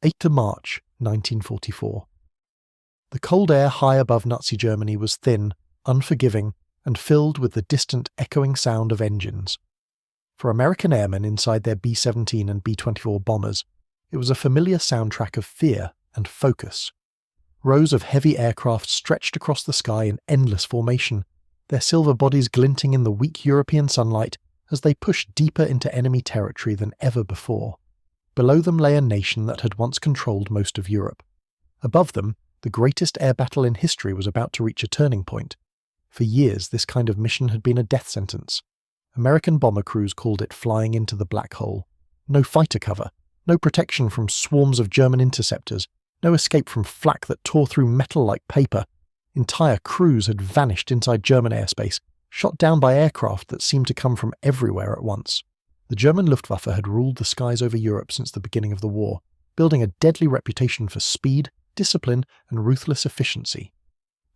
8 March 1944. The cold air high above Nazi Germany was thin, unforgiving, and filled with the distant echoing sound of engines. For American airmen inside their B-17 and B-24 bombers, it was a familiar soundtrack of fear and focus. Rows of heavy aircraft stretched across the sky in endless formation, their silver bodies glinting in the weak European sunlight as they pushed deeper into enemy territory than ever before. Below them lay a nation that had once controlled most of Europe. Above them, the greatest air battle in history was about to reach a turning point. For years, this kind of mission had been a death sentence. American bomber crews called it flying into the black hole. No fighter cover, no protection from swarms of German interceptors, no escape from flak that tore through metal like paper. Entire crews had vanished inside German airspace, shot down by aircraft that seemed to come from everywhere at once. The German Luftwaffe had ruled the skies over Europe since the beginning of the war, building a deadly reputation for speed, discipline, and ruthless efficiency.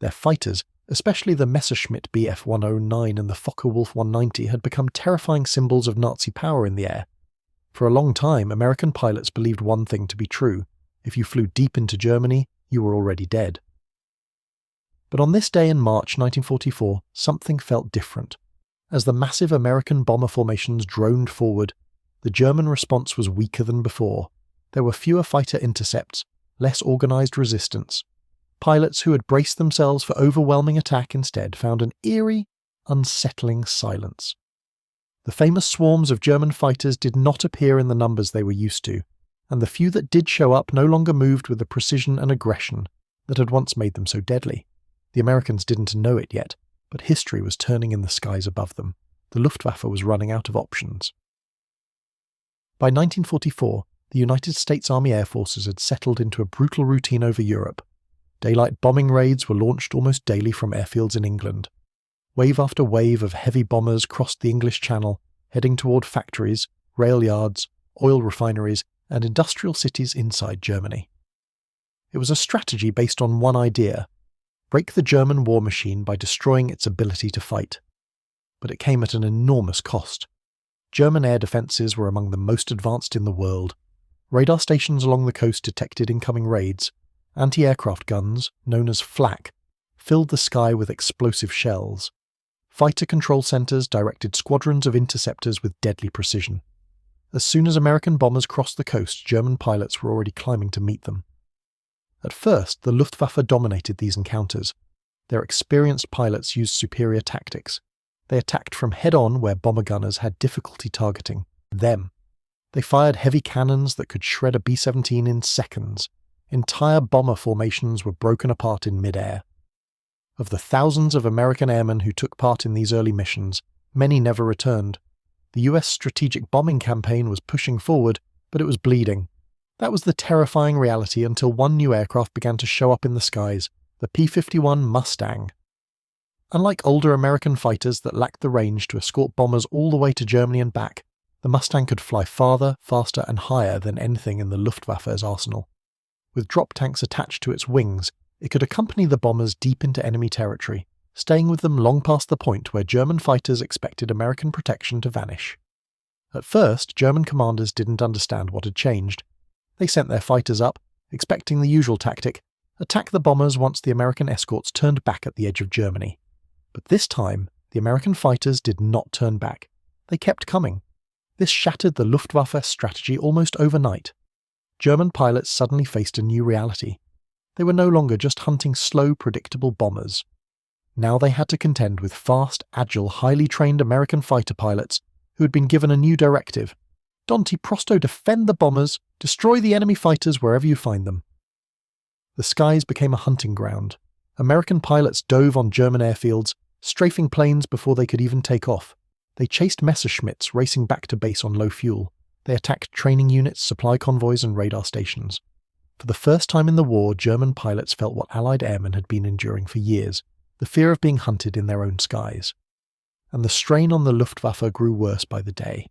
Their fighters, especially the Messerschmitt Bf 109 and the Focke-Wulf 190, had become terrifying symbols of Nazi power in the air. For a long time, American pilots believed one thing to be true: if you flew deep into Germany, you were already dead. But on this day in March 1944, something felt different. As the massive American bomber formations droned forward, the German response was weaker than before. There were fewer fighter intercepts, less organised resistance. Pilots who had braced themselves for overwhelming attack instead found an eerie, unsettling silence. The famous swarms of German fighters did not appear in the numbers they were used to, and the few that did show up no longer moved with the precision and aggression that had once made them so deadly. The Americans didn't know it yet, but history was turning in the skies above them. The Luftwaffe was running out of options. By 1944, the United States Army Air Forces had settled into a brutal routine over Europe. Daylight bombing raids were launched almost daily from airfields in England. Wave after wave of heavy bombers crossed the English Channel, heading toward factories, rail yards, oil refineries, and industrial cities inside Germany. It was a strategy based on one idea: break the German war machine by destroying its ability to fight. But it came at an enormous cost. German air defences were among the most advanced in the world. Radar stations along the coast detected incoming raids. Anti-aircraft guns, known as flak, filled the sky with explosive shells. Fighter control centres directed squadrons of interceptors with deadly precision. As soon as American bombers crossed the coast, German pilots were already climbing to meet them. At first, the Luftwaffe dominated these encounters. Their experienced pilots used superior tactics. They attacked from head-on where bomber gunners had difficulty targeting them. They fired heavy cannons that could shred a B-17 in seconds. Entire bomber formations were broken apart in mid-air. Of the thousands of American airmen who took part in these early missions, many never returned. The US strategic bombing campaign was pushing forward, but it was bleeding. That was the terrifying reality until one new aircraft began to show up in the skies, the P-51 Mustang. Unlike older American fighters that lacked the range to escort bombers all the way to Germany and back, the Mustang could fly farther, faster, and higher than anything in the Luftwaffe's arsenal. With drop tanks attached to its wings, it could accompany the bombers deep into enemy territory, staying with them long past the point where German fighters expected American protection to vanish. At first, German commanders didn't understand what had changed. They sent their fighters up, expecting the usual tactic: attack the bombers once the American escorts turned back at the edge of Germany. But this time, the American fighters did not turn back. They kept coming. This shattered the Luftwaffe strategy almost overnight. German pilots suddenly faced a new reality. They were no longer just hunting slow, predictable bombers. Now they had to contend with fast, agile, highly trained American fighter pilots who had been given a new directive: Donti Prosto, defend the bombers, destroy the enemy fighters wherever you find them. The skies became a hunting ground. American pilots dove on German airfields, strafing planes before they could even take off. They chased Messerschmitts racing back to base on low fuel. They attacked training units, supply convoys, and radar stations. For the first time in the war, German pilots felt what Allied airmen had been enduring for years: the fear of being hunted in their own skies. And the strain on the Luftwaffe grew worse by the day.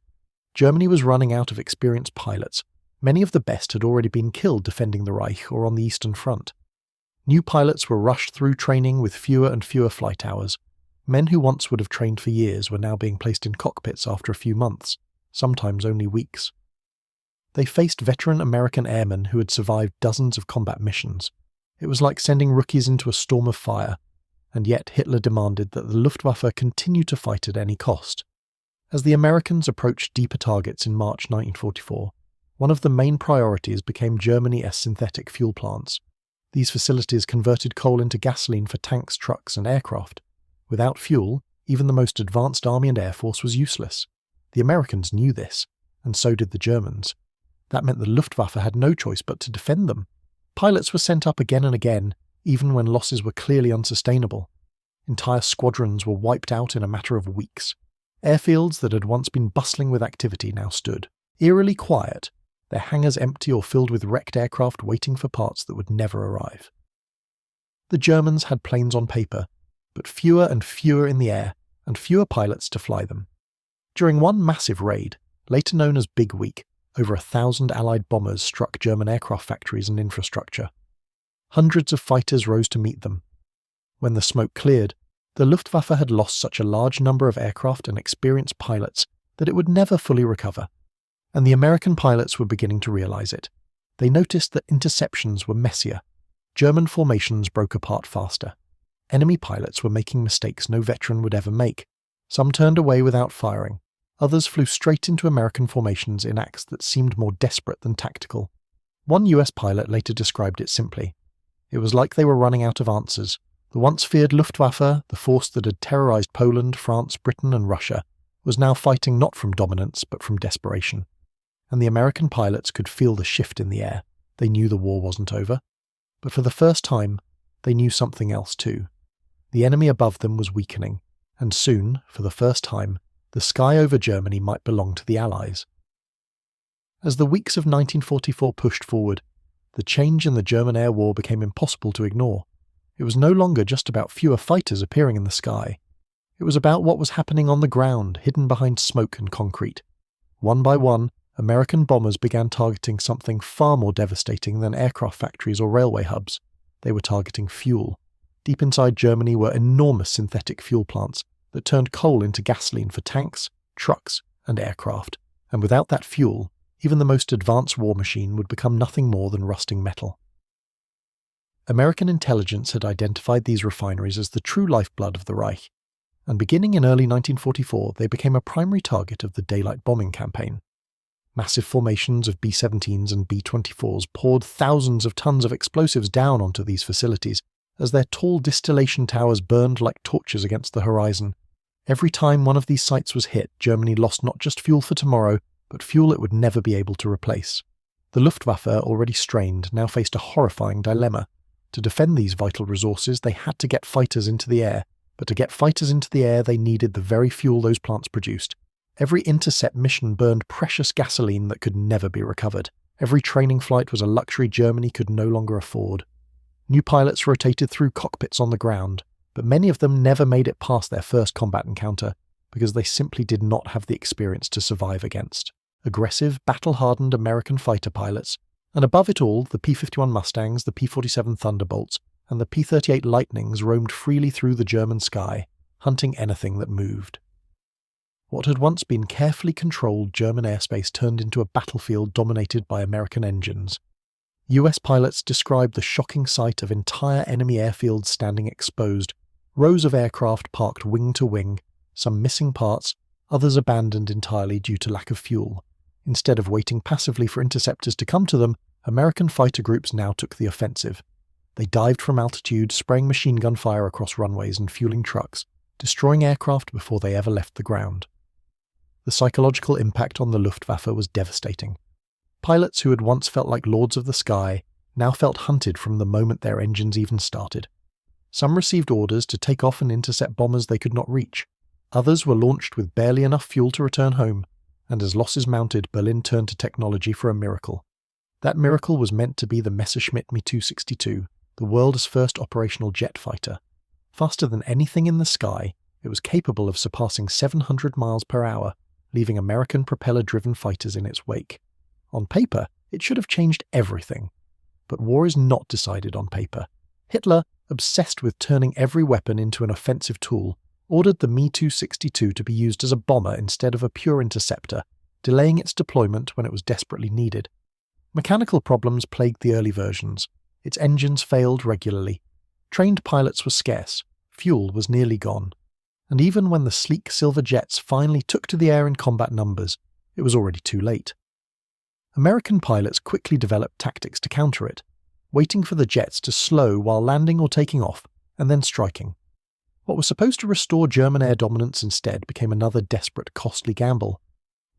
Germany was running out of experienced pilots. Many of the best had already been killed defending the Reich or on the Eastern Front. New pilots were rushed through training with fewer and fewer flight hours. Men who once would have trained for years were now being placed in cockpits after a few months, sometimes only weeks. They faced veteran American airmen who had survived dozens of combat missions. It was like sending rookies into a storm of fire, and yet Hitler demanded that the Luftwaffe continue to fight at any cost. As the Americans approached deeper targets in March 1944, one of the main priorities became Germany as synthetic fuel plants. These facilities converted coal into gasoline for tanks, trucks, and aircraft. Without fuel, even the most advanced army and air force was useless. The Americans knew this, and so did the Germans. That meant the Luftwaffe had no choice but to defend them. Pilots were sent up again and again, even when losses were clearly unsustainable. Entire squadrons were wiped out in a matter of weeks. Airfields that had once been bustling with activity now stood, eerily quiet, their hangars empty or filled with wrecked aircraft waiting for parts that would never arrive. The Germans had planes on paper, but fewer and fewer in the air, and fewer pilots to fly them. During one massive raid, later known as Big Week, over 1,000 Allied bombers struck German aircraft factories and infrastructure. Hundreds of fighters rose to meet them. When the smoke cleared, the Luftwaffe had lost such a large number of aircraft and experienced pilots that it would never fully recover. And the American pilots were beginning to realize it. They noticed that interceptions were messier. German formations broke apart faster. Enemy pilots were making mistakes no veteran would ever make. Some turned away without firing. Others flew straight into American formations in acts that seemed more desperate than tactical. One US pilot later described it simply. It was like they were running out of answers. The once feared Luftwaffe, the force that had terrorized Poland, France, Britain, and Russia, was now fighting not from dominance but from desperation. And the American pilots could feel the shift in the air. They knew the war wasn't over. But for the first time, they knew something else too. The enemy above them was weakening, and soon, for the first time, the sky over Germany might belong to the Allies. As the weeks of 1944 pushed forward, the change in the German air war became impossible to ignore. It was no longer just about fewer fighters appearing in the sky. It was about what was happening on the ground, hidden behind smoke and concrete. One by one, American bombers began targeting something far more devastating than aircraft factories or railway hubs. They were targeting fuel. Deep inside Germany were enormous synthetic fuel plants that turned coal into gasoline for tanks, trucks, and aircraft. And without that fuel, even the most advanced war machine would become nothing more than rusting metal. American intelligence had identified these refineries as the true lifeblood of the Reich, and beginning in early 1944 they became a primary target of the daylight bombing campaign. Massive formations of B-17s and B-24s poured thousands of tons of explosives down onto these facilities as their tall distillation towers burned like torches against the horizon. Every time one of these sites was hit, Germany lost not just fuel for tomorrow, but fuel it would never be able to replace. The Luftwaffe, already strained, now faced a horrifying dilemma. To defend these vital resources, they had to get fighters into the air, but to get fighters into the air, they needed the very fuel those plants produced. Every intercept mission burned precious gasoline that could never be recovered. Every training flight was a luxury Germany could no longer afford. New pilots rotated through cockpits on the ground, but many of them never made it past their first combat encounter because they simply did not have the experience to survive against aggressive, battle-hardened American fighter pilots, and above it all, the P-51 Mustangs, the P-47 Thunderbolts, and the P-38 Lightnings roamed freely through the German sky, hunting anything that moved. What had once been carefully controlled German airspace turned into a battlefield dominated by American engines. US pilots described the shocking sight of entire enemy airfields standing exposed, rows of aircraft parked wing to wing, some missing parts, others abandoned entirely due to lack of fuel. Instead of waiting passively for interceptors to come to them, American fighter groups now took the offensive. They dived from altitude, spraying machine gun fire across runways and fueling trucks, destroying aircraft before they ever left the ground. The psychological impact on the Luftwaffe was devastating. Pilots who had once felt like lords of the sky now felt hunted from the moment their engines even started. Some received orders to take off and intercept bombers they could not reach. Others were launched with barely enough fuel to return home, and as losses mounted, Berlin turned to technology for a miracle. That miracle was meant to be the Messerschmitt Me-262, the world's first operational jet fighter. Faster than anything in the sky, it was capable of surpassing 700 miles per hour, leaving American propeller-driven fighters in its wake. On paper, it should have changed everything. But war is not decided on paper. Hitler, obsessed with turning every weapon into an offensive tool, ordered the Me-262 to be used as a bomber instead of a pure interceptor, delaying its deployment when it was desperately needed. Mechanical problems plagued the early versions. Its engines failed regularly. Trained pilots were scarce. Fuel was nearly gone. And even when the sleek silver jets finally took to the air in combat numbers, it was already too late. American pilots quickly developed tactics to counter it, waiting for the jets to slow while landing or taking off, and then striking. What was supposed to restore German air dominance instead became another desperate, costly gamble.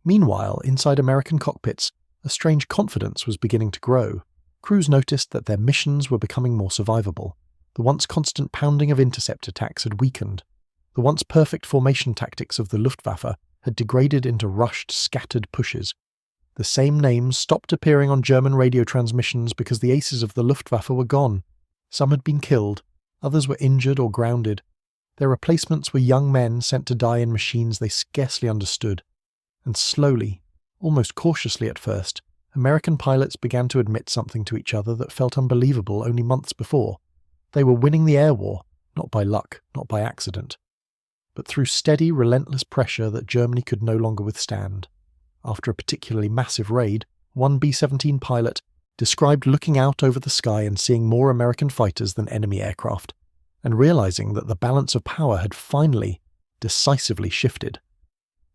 Meanwhile, inside American cockpits, a strange confidence was beginning to grow. Crews noticed that their missions were becoming more survivable. The once constant pounding of intercept attacks had weakened. The once perfect formation tactics of the Luftwaffe had degraded into rushed, scattered pushes. The same names stopped appearing on German radio transmissions because the aces of the Luftwaffe were gone. Some had been killed, others were injured or grounded. Their replacements were young men sent to die in machines they scarcely understood. And slowly, almost cautiously at first, American pilots began to admit something to each other that felt unbelievable only months before. They were winning the air war, not by luck, not by accident, but through steady, relentless pressure that Germany could no longer withstand. After a particularly massive raid, one B-17 pilot described looking out over the sky and seeing more American fighters than enemy aircraft, and realizing that the balance of power had finally, decisively shifted.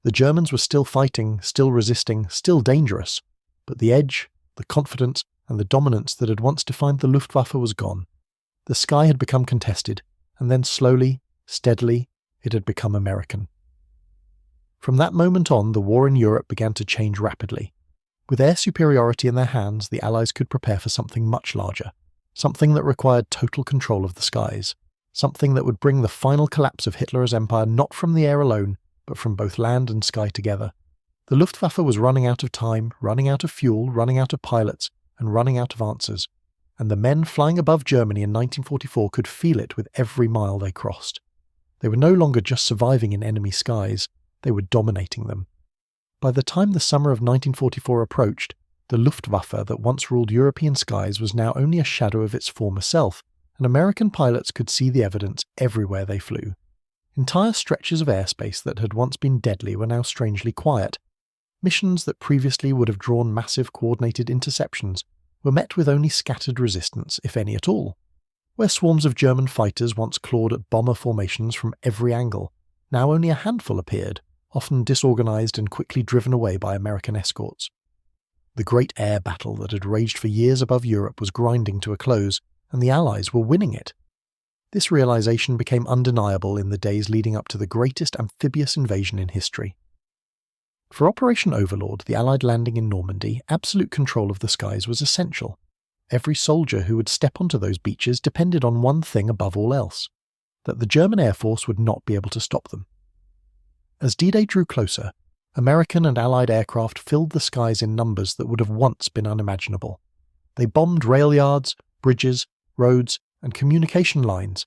The Germans were still fighting, still resisting, still dangerous, but the edge, the confidence, and the dominance that had once defined the Luftwaffe was gone. The sky had become contested, and then slowly, steadily, it had become American. From that moment on, the war in Europe began to change rapidly. With air superiority in their hands, the Allies could prepare for something much larger, something that required total control of the skies, something that would bring the final collapse of Hitler's empire not from the air alone, but from both land and sky together. The Luftwaffe was running out of time, running out of fuel, running out of pilots, and running out of answers, and the men flying above Germany in 1944 could feel it with every mile they crossed. They were no longer just surviving in enemy skies, they were dominating them. By the time the summer of 1944 approached, the Luftwaffe that once ruled European skies was now only a shadow of its former self, and American pilots could see the evidence everywhere they flew. Entire stretches of airspace that had once been deadly were now strangely quiet. Missions that previously would have drawn massive coordinated interceptions were met with only scattered resistance, if any at all. Where swarms of German fighters once clawed at bomber formations from every angle, now only a handful appeared, often disorganized and quickly driven away by American escorts. The great air battle that had raged for years above Europe was grinding to a close, and the Allies were winning it. This realization became undeniable in the days leading up to the greatest amphibious invasion in history. For Operation Overlord, the Allied landing in Normandy, absolute control of the skies was essential. Every soldier who would step onto those beaches depended on one thing above all else: that the German Air Force would not be able to stop them. As D-Day drew closer, American and Allied aircraft filled the skies in numbers that would have once been unimaginable. They bombed rail yards, bridges, roads, and communication lines.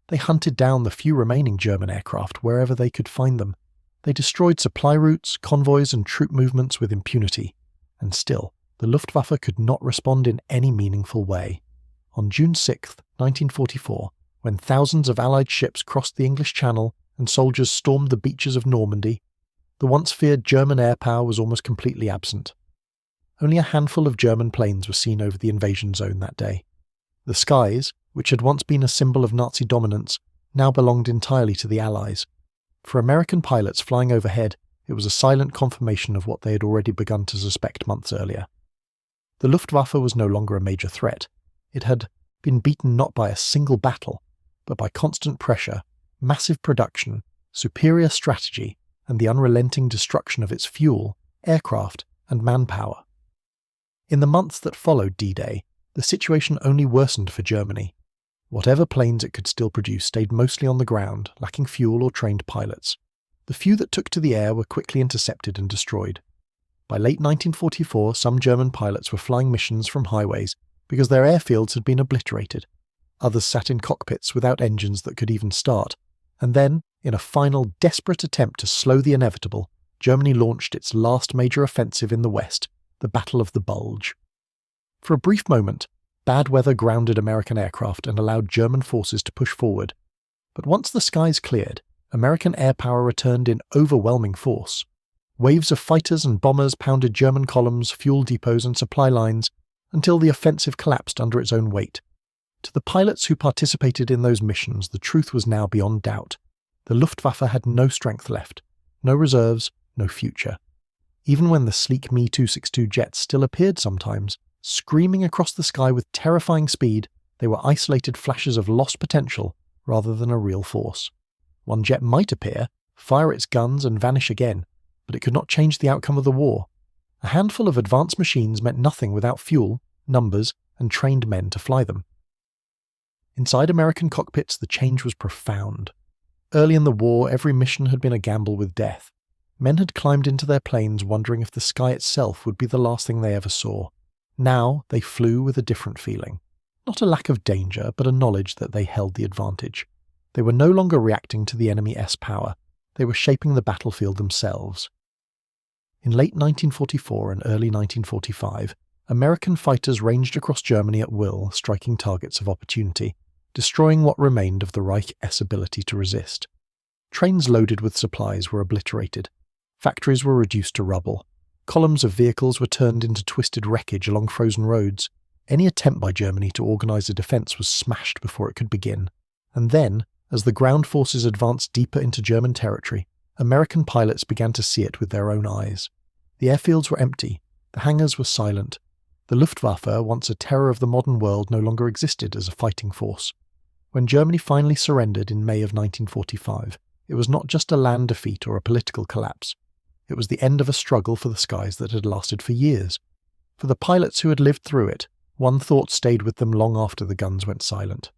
They hunted down the few remaining German aircraft wherever they could find them. They destroyed supply routes, convoys, and troop movements with impunity. And still, the Luftwaffe could not respond in any meaningful way. On June 6, 1944, when thousands of Allied ships crossed the English Channel and soldiers stormed the beaches of Normandy, the once feared German air power was almost completely absent. Only a handful of German planes were seen over the invasion zone that day. The skies, which had once been a symbol of Nazi dominance, now belonged entirely to the Allies. For American pilots flying overhead, it was a silent confirmation of what they had already begun to suspect months earlier. The Luftwaffe was no longer a major threat. It had been beaten not by a single battle, but by constant pressure, massive production, superior strategy, and the unrelenting destruction of its fuel, aircraft, and manpower. In the months that followed D-Day, the situation only worsened for Germany. Whatever planes it could still produce stayed mostly on the ground, lacking fuel or trained pilots. The few that took to the air were quickly intercepted and destroyed. By late 1944, some German pilots were flying missions from highways because their airfields had been obliterated. Others sat in cockpits without engines that could even start. And then, in a final desperate attempt to slow the inevitable, Germany launched its last major offensive in the West, the Battle of the Bulge. For a brief moment, bad weather grounded American aircraft and allowed German forces to push forward. But once the skies cleared, American air power returned in overwhelming force. Waves of fighters and bombers pounded German columns, fuel depots and supply lines until the offensive collapsed under its own weight. To the pilots who participated in those missions, the truth was now beyond doubt. The Luftwaffe had no strength left, no reserves, no future. Even when the sleek Me-262 jets still appeared sometimes, screaming across the sky with terrifying speed, they were isolated flashes of lost potential rather than a real force. One jet might appear, fire its guns and vanish again, but it could not change the outcome of the war. A handful of advanced machines meant nothing without fuel, numbers, and trained men to fly them. Inside American cockpits, the change was profound. Early in the war, every mission had been a gamble with death. Men had climbed into their planes wondering if the sky itself would be the last thing they ever saw. Now they flew with a different feeling. Not a lack of danger, but a knowledge that they held the advantage. They were no longer reacting to the enemy S-power. They were shaping the battlefield themselves. In late 1944 and early 1945, American fighters ranged across Germany at will, striking targets of opportunity, destroying what remained of the Reich S ability to resist. Trains loaded with supplies were obliterated. Factories were reduced to rubble. Columns of vehicles were turned into twisted wreckage along frozen roads. Any attempt by Germany to organise a defence was smashed before it could begin. And then, as the ground forces advanced deeper into German territory, American pilots began to see it with their own eyes. The airfields were empty. The hangars were silent. The Luftwaffe, once a terror of the modern world, no longer existed as a fighting force. When Germany finally surrendered in May of 1945, it was not just a land defeat or a political collapse. It was the end of a struggle for the skies that had lasted for years. For the pilots who had lived through it, one thought stayed with them long after the guns went silent.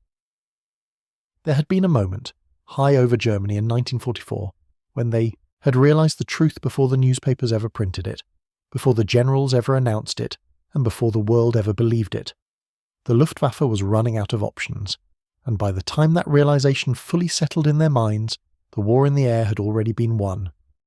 There had been a moment, high over Germany in 1944, when they had realised the truth before the newspapers ever printed it, before the generals ever announced it, and before the world ever believed it. The Luftwaffe was running out of options, and by the time that realisation fully settled in their minds, the war in the air had already been won.